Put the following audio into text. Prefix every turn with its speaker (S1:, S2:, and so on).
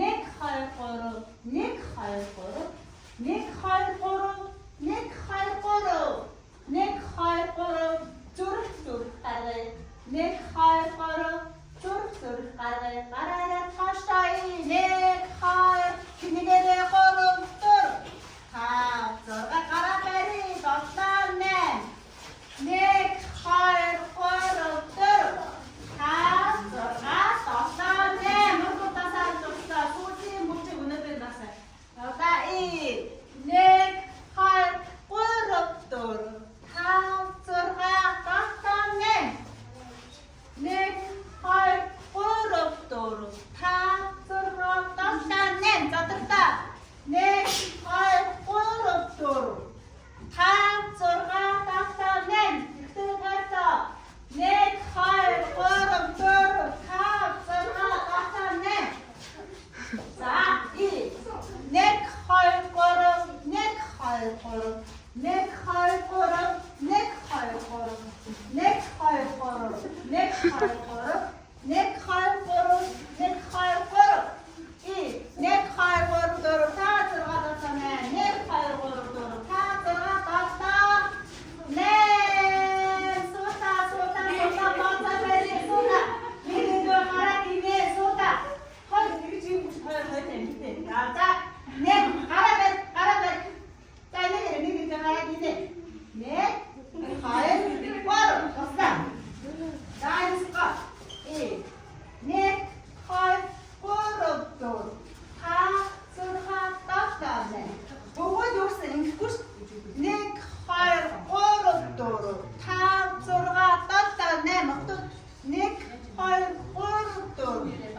S1: 1 2 3 1 2 3 1 2 3 1 2 3 1 2 3 зүрх гаргая 1 2 3 зүрх гаргая гараараа тааштай 1 2 хинэгээрээ 3 4 5 6 гараа барь 7 8 1 2 3 4 5 6 7 8 мөргүүдасаа зүгтээ сүүлийн мөчийг өнөдөө насаа одоо 1 2 3 4 5 6 7 8 1 2 3 4 5 6 7 8 задртаа 1 2 3 4 5 6 7 8 ихтэй тайлаа 1 2 3 4 5 6 7 8 за 1 1 2 3 1 2 3 1 2 3 1 2 3 1 2 3 1 2 3 1 2 3 1 2 3 и 1 2 3 4 5 6 7 8 1 2 3 4 5 6 7 8 сута боцоо бери сута минийдөө гараад ивэ сута хой нэг юм хой тэмтэй за нэг гараа бер за нэг гараад ивэ нэг хай бор босаа дайска и нэг хой гурав та сурхаа татаа бөгөөд юусэн ингэхгүй нэг хоёр гурав дөрөв та 6 7 8 1 2 3 4